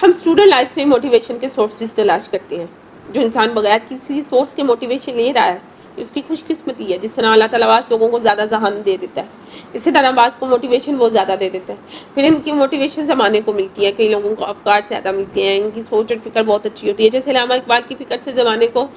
ہم student life سے motivation کے سورسز تلاش کرتے ہیں. جو انسان بغیر کسی سورس کے موٹیویشن لے رہا ہے اس کی خوش قسمتی ہے. جس طرح اللہ تعالیٰ بعض لوگوں کو زیادہ ذہان دے دیتا ہے, اسی طرح بعض کو موٹیویشن وہ زیادہ دے دیتا ہے. پھر ان کی موٹیویشن زمانے کو ملتی ہے, کئی لوگوں کو افکار سے زیادہ ملتی ہیں, ان کی سوچ اور فکر بہت اچھی ہوتی ہے. جیسے علامہ اقبال کی فکر سے زمانے کو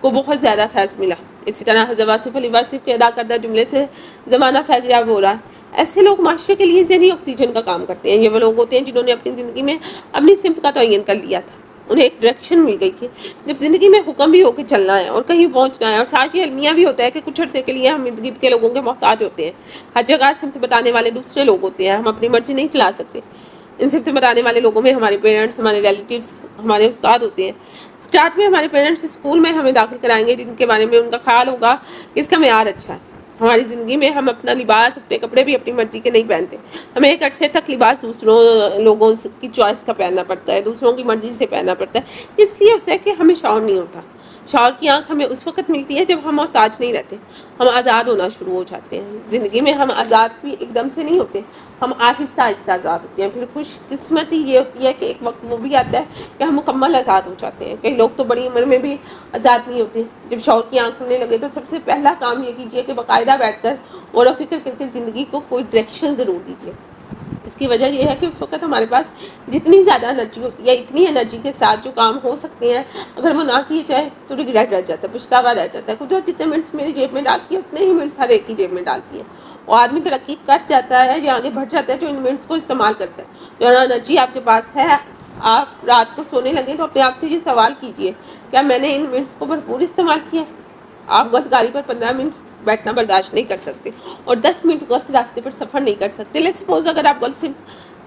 بہت زیادہ فیض ملا. اسی طرح حضرت واصف علی واصف کے ادا کردہ جملے سے زمانہ فیض یاب ہو رہا ہے. ایسے لوگ معاشرے کے لیے ذہنی آکسیجن کا کام کرتے ہیں. یہ وہ لوگ ہوتے ہیں جنہوں نے اپنی زندگی میں اپنی سمت کا تعین کر لیا تھا, انہیں ایک ڈائریکشن مل گئی تھی. جب زندگی میں حکم بھی ہو کے چلنا ہے اور کہیں پہنچنا ہے, اور ساتھ یہ المیہ بھی ہوتا ہے کہ کچھ عرصے کے لیے ہم ارد گرد کے لوگوں کے محتاج ہوتے ہیں. ہر جگہ سمت بتانے والے دوسرے لوگ ہوتے ہیں, ہم اپنی مرضی نہیں چلا سکتے. ان سمت بتانے والے لوگوں میں ہمارے پیرنٹس, ہمارے ریلیٹیوز, ہمارے استاد ہوتے ہیں. اسٹارٹ میں ہمارے پیرنٹس اسکول میں ہمیں داخل کرائیں گے جن کے بارے میں ان کا خیال ہوگا کہ اس کا معیار اچھا ہے. ہماری زندگی میں ہم اپنا لباس, اپنے کپڑے بھی اپنی مرضی کے نہیں پہنتے. ہمیں ایک عرصے تک لباس دوسروں لوگوں کی چوائس کا پہننا پڑتا ہے, دوسروں کی مرضی سے پہننا پڑتا ہے. اس لیے ہوتا ہے کہ ہمیں شعور نہیں ہوتا. شعور کی آنکھ ہمیں اس وقت ملتی ہے جب ہم محتاج نہیں رہتے, ہم آزاد ہونا شروع ہو جاتے ہیں. زندگی میں ہم آزاد بھی ایک دم سے نہیں ہوتے, ہم آہستہ آہستہ آزاد ہوتے ہیں. پھر خوش قسمتی یہ ہوتی ہے کہ ایک وقت وہ بھی آتا ہے کہ ہم مکمل آزاد ہو جاتے ہیں. کئی لوگ تو بڑی عمر میں بھی آزاد نہیں ہوتے. جب شعور کی آنکھ کھلنے لگے تو سب سے پہلا کام یہ کیجیے کہ باقاعدہ بیٹھ کر غور و فکر کر کے زندگی کو کوئی ڈائریکشن ضرور دیجیے. اس کی وجہ یہ ہے کہ اس وقت ہمارے پاس جتنی زیادہ انرجی ہوتی ہے, اتنی انرجی کے ساتھ جو کام ہو سکتے ہیں اگر وہ نہ کیے جائے تو ریگریٹ رہ جاتا ہے, پچھتاوا رہ جاتا ہے. قدرت جتنے منٹس میری جیب میں ڈالتی ہے اتنے ہی منٹس ہر ایک کی جیب میں ڈالتی ہے. اور آدمی ترقی کر جاتا ہے یا آگے بڑھ جاتا ہے جو ان منٹس کو استعمال کرتا ہے. جو انرجی آپ کے پاس ہے, آپ رات کو سونے لگے تو اپنے آپ سے یہ سوال کیجئے, کیا میں نے ان منٹس کو بھرپور استعمال کیا؟ آپ غلط گاڑی پر 15 منٹ بیٹھنا برداشت نہیں کر سکتے اور 10 منٹ غلط راستے پر سفر نہیں کر سکتے. لیٹس سپوز اگر آپ غلط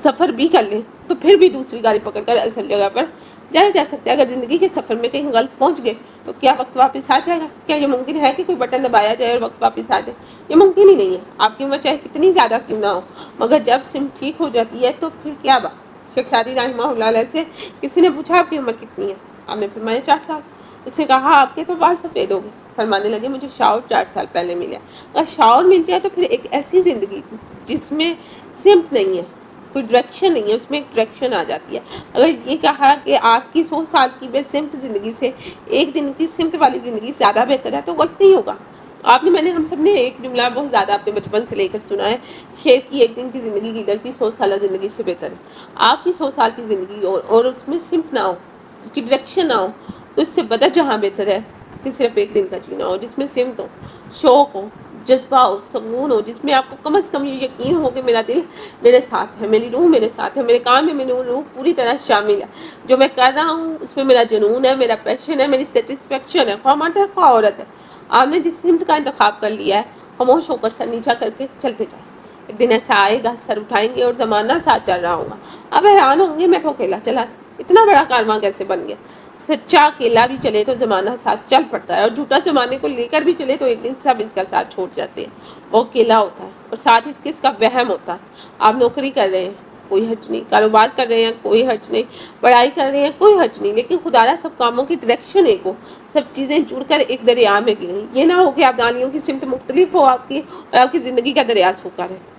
سفر بھی کر لیں تو پھر بھی دوسری گاڑی پکڑ کر اصل جگہ پر جایا جا سکتا ہے. اگر زندگی کے سفر میں کہیں غلط پہنچ گئے تو کیا وقت واپس آ جائے گا؟ کیا یہ ممکن ہے کہ کوئی بٹن دبایا جائے اور وقت واپس آ جائے؟ یہ ممکن ہی نہیں ہے. آپ کی عمر چاہے کتنی زیادہ کیوں نہ ہو, مگر جب سمت ٹھیک ہو جاتی ہے تو پھر کیا بات. شیخ سعدی رحمہ اللہ علیہ سے کسی نے پوچھا آپ کی عمر کتنی ہے؟ آپ نے فرمایا 4 سال. اس نے کہا آپ کے تو بال سفید ہو گئے. فرمانے لگے مجھے شعور 4 سال پہلے ملا. اگر شعور مل جائے تو پھر ایک ایسی زندگی جس میں سمت نہیں ہے, کوئی ڈائریکشن نہیں ہے, اس میں ایک ڈائریکشن آ جاتی ہے. اگر یہ کہا کہ آپ کی 100 سال کی بے سمت زندگی سے ایک دن کی سمت والی زندگی زیادہ بہتر ہے تو غلط نہیں ہوگا. ہم سب نے ایک جملہ بہت زیادہ اپنے بچپن سے لے کر سنا ہے, شیر کی ایک دن کی زندگی کی غلطی 100 سالہ زندگی سے بہتر ہے. آپ کی 100 سال کی زندگی اور اس میں سمت نہ ہو, اس کی ڈائریکشن نہ ہو, تو اس سے بدتر جہاں بہتر ہے کہ صرف ایک دن کا جینا ہو جس میں سمت ہو, شوق ہو, جذبہ ہو, سکون ہو, جس میں آپ کو کم از کم یہ یقین ہو کہ میرا دل میرے ساتھ ہے, میری روح میرے ساتھ ہے, میرے کام میں میری روح پوری طرح شامل ہے, جو میں کر رہا ہوں اس میں میرا جنون ہے, میرا پیشن ہے, میری سیٹسفیکشن ہے. خواہ مرد ہے خواہ عورت ہے, آپ نے جس سمت کا انتخاب کر لیا ہے خاموش ہو کر سر نیچا کر کے چلتے جائیں. ایک دن ایسا آئے گا سر اٹھائیں گے اور زمانہ ساتھ چل رہا ہوگا. اب حیران ہوں گے میں تو اکیلا چلا, اتنا بڑا کارواں کیسے بن گیا. سچا اکیلا بھی چلے تو زمانہ ساتھ چل پڑتا ہے, اور جھوٹا زمانے کو لے کر بھی چلے تو ایک دن سب اس کا ساتھ چھوڑ جاتے ہیں. وہ اکیلا ہوتا ہے اور ساتھ اس کے اس کا وہم ہوتا ہے. آپ نوکری کر رہے ہیں کوئی حرج نہیں, کاروبار کر رہے ہیں کوئی حرج نہیں, پڑھائی کر رہے ہیں کوئی حرج نہیں, لیکن خدا را سب کاموں کی ڈائریکشن ایک ہو, سب چیزیں جڑ کر ایک دریا میں گریں. یہ نہ ہو کہ آپ دانیوں کی سمت مختلف ہو آپ کی اور آپ کی زندگی کا دریا سوکھا رہے.